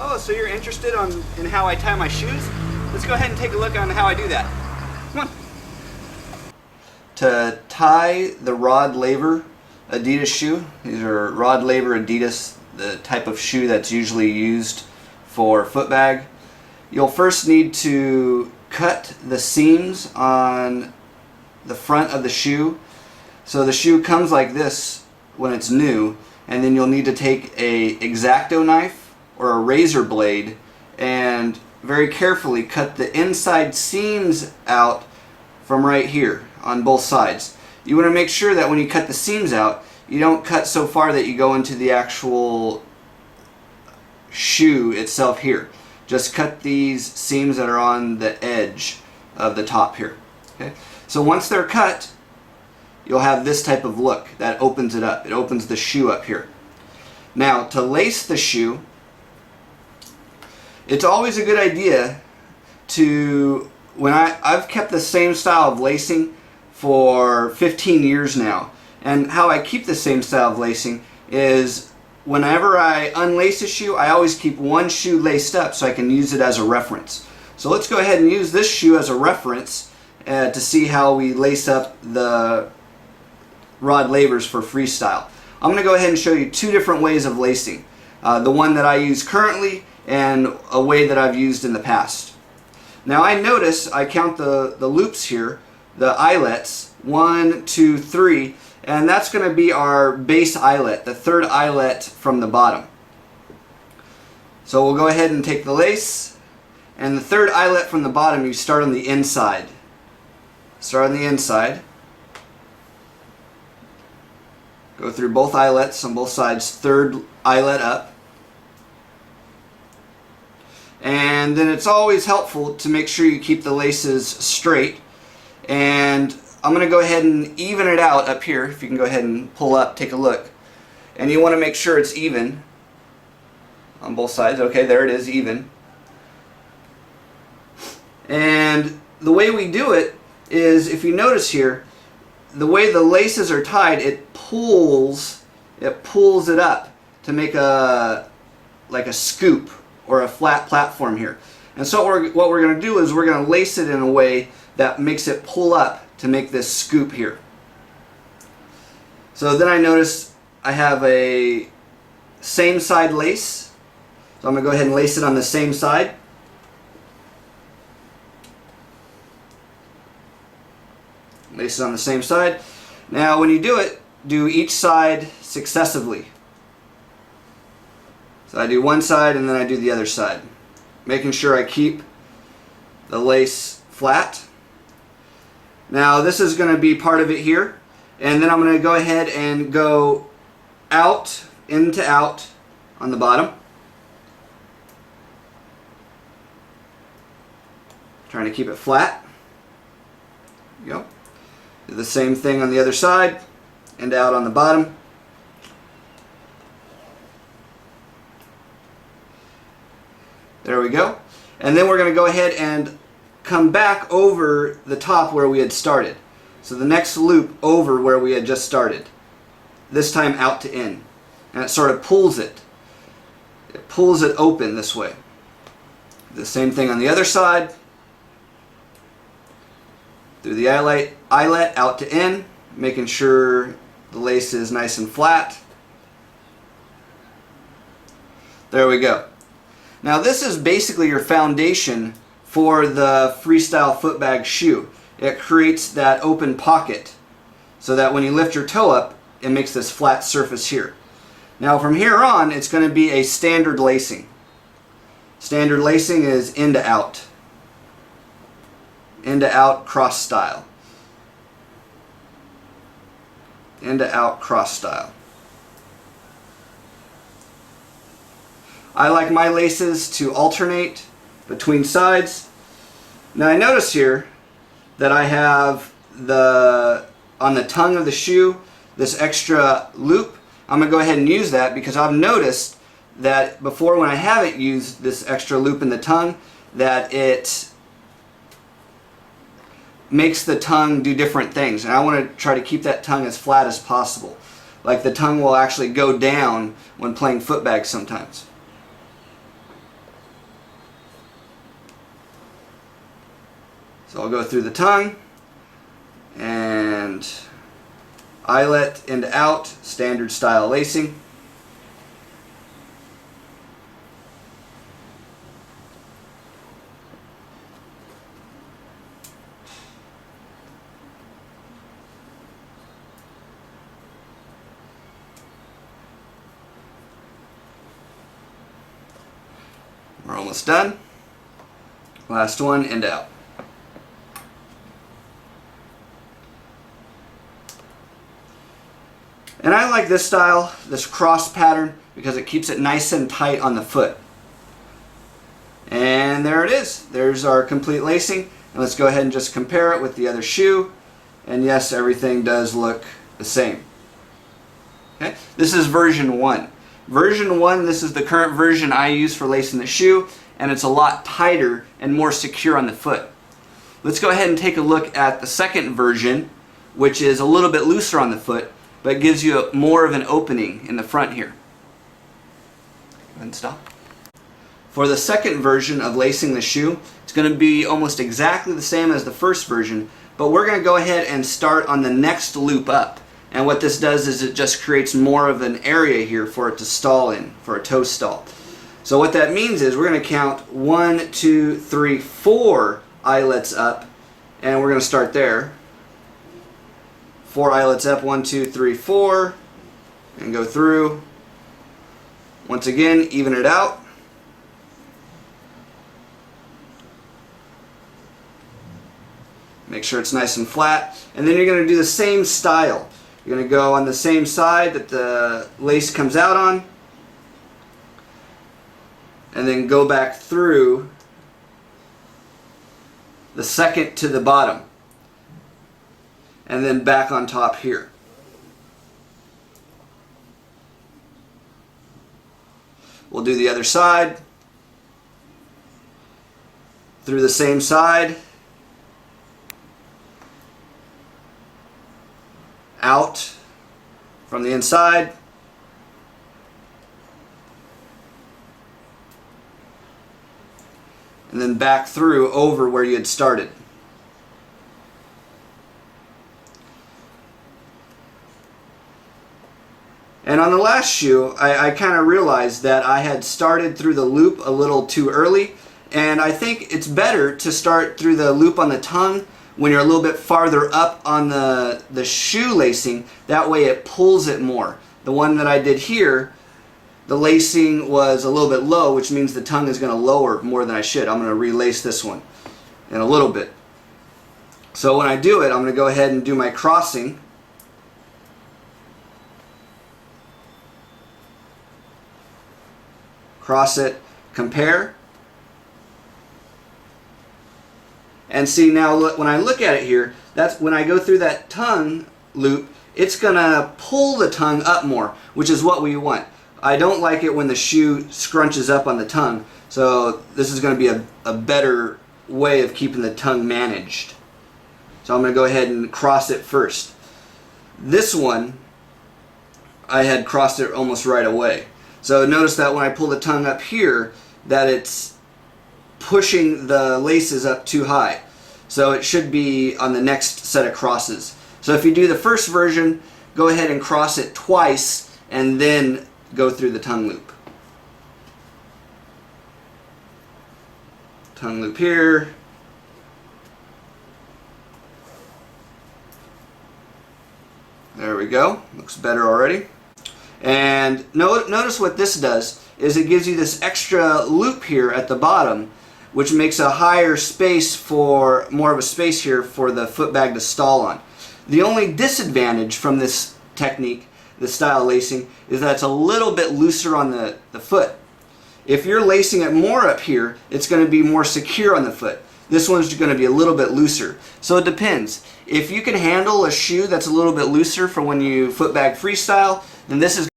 Oh, so you're interested in how I tie my shoes? Let's go ahead and take a look on how I do that. Come on. To tie the Rod Laver Adidas shoe, these are Rod Laver Adidas, the type of shoe that's usually used for Footbag. You'll first need to cut the seams on the front of the shoe. So the shoe comes like this when it's new, and then you'll need to take a X-Acto knife or a razor blade and very carefully cut the inside seams out from right here on both sides. You want to make sure that when you cut the seams out, you don't cut so far that you go into the actual shoe itself here. Just cut these seams that are on the edge of the top here. Okay? So once they're cut, you'll have this type of look that opens it up. It opens the shoe up here. Now, to lace the shoe, it's always a good idea to, I've kept the same style of lacing for 15 years now. And how I keep the same style of lacing is whenever I unlace a shoe, I always keep one shoe laced up so I can use it as a reference. So let's go ahead and use this shoe as a reference to see how we lace up the Rod Lavers for Freestyle. I'm going to go ahead and show you two different ways of lacing. The one that I use currently and a way that I've used in the past. Now I notice I count the loops here, the eyelets, 1, 2, 3, and that's going to be our base eyelet, the third eyelet from the bottom. So we'll go ahead and take the lace, and the third eyelet from the bottom, you start on the inside. Start on the inside. Go through both eyelets on both sides, third eyelet up. And then it's always helpful to make sure you keep the laces straight. And I'm going to go ahead and even it out up here. If you can go ahead and pull up, take a look. And you want to make sure it's even on both sides. Okay, there it is, even. And the way we do it is, if you notice here, the way the laces are tied, it pulls it up to make like a scoop or a flat platform here. And so what we're going to do is we're going to lace it in a way that makes it pull up to make this scoop here. So then I notice I have a same side lace. So I'm going to go ahead and lace it on the same side. Lace it on the same side. Now when you do it, do each side successively. So I do one side and then I do the other side, making sure I keep the lace flat. Now this is going to be part of it here, and then I'm going to go ahead and go out, into out on the bottom. Trying to keep it flat. There you go. Do the same thing on the other side, and out on the bottom. There we go. And then we're going to go ahead and come back over the top where we had started. So the next loop over where we had just started. This time out to in. And it sort of pulls it. It pulls it open this way. The same thing on the other side. Through the eyelet out to in, making sure the lace is nice and flat. There we go. Now this is basically your foundation for the Freestyle Footbag shoe. It creates that open pocket so that when you lift your toe up, it makes this flat surface here. Now from here on, it's going to be a standard lacing. Standard lacing is in to out. In to out cross style. In to out cross style. I like my laces to alternate between sides. Now I notice here that I have on the tongue of the shoe this extra loop. I'm going to go ahead and use that because I've noticed that before, when I haven't used this extra loop in the tongue, that it makes the tongue do different things, and I want to try to keep that tongue as flat as possible. Like the tongue will actually go down when playing Footbag sometimes. So I'll go through the tongue and eyelet into out, standard style lacing. We're almost done. Last one, and out. And I like this style, this cross pattern, because it keeps it nice and tight on the foot. And there it is. There's our complete lacing. And let's go ahead and just compare it with the other shoe. And yes, everything does look the same. Okay? This is version 1. Version 1, this is the current version I use for lacing the shoe, and it's a lot tighter and more secure on the foot. Let's go ahead and take a look at the second version, which is a little bit looser on the foot, but gives you more of an opening in the front here. Go ahead and stop. For the second version of lacing the shoe, it's going to be almost exactly the same as the first version, but we're going to go ahead and start on the next loop up. And what this does is it just creates more of an area here for it to stall in, for a toe stall. So what that means is we're going to count 1, 2, 3, 4 eyelets up, and we're going to start there. 4 eyelets up, 1, 2, 3, 4, and go through. Once again, even it out. Make sure it's nice and flat, and then you're going to do the same style. You're going to go on the same side that the lace comes out on, and then go back through the second to the bottom, and then back on top here. We'll do the other side, through the same side, out from the inside, and then back through over where you had started. And on the last shoe, I kind of realized that I had started through the loop a little too early, and I think it's better to start through the loop on the tongue when you're a little bit farther up on the shoe lacing. That way it pulls it more. The one that I did here, the lacing was a little bit low, which means the tongue is going to lower more than I should. I'm going to relace this one in a little bit. So when I do it, I'm going to go ahead and do my crossing. Cross it, compare. And see, now when I look at it here, that's when I go through that tongue loop, it's going to pull the tongue up more, which is what we want. I don't like it when the shoe scrunches up on the tongue, so this is going to be a better way of keeping the tongue managed. So I'm going to go ahead and cross it first. This one, I had crossed it almost right away. So notice that when I pull the tongue up here, that it's pushing the laces up too high. So it should be on the next set of crosses. So if you do the first version, go ahead and cross it twice and then go through the tongue loop. Tongue loop here. There we go. Looks better already. And notice what this does is it gives you this extra loop here at the bottom, which makes a higher space for, more of a space here for the foot bag to stall on. The only disadvantage from this technique, the style lacing, is that it's a little bit looser on the foot. If you're lacing it more up here, it's going to be more secure on the foot. This one's going to be a little bit looser. So it depends. If you can handle a shoe that's a little bit looser for when you foot bag freestyle, then this is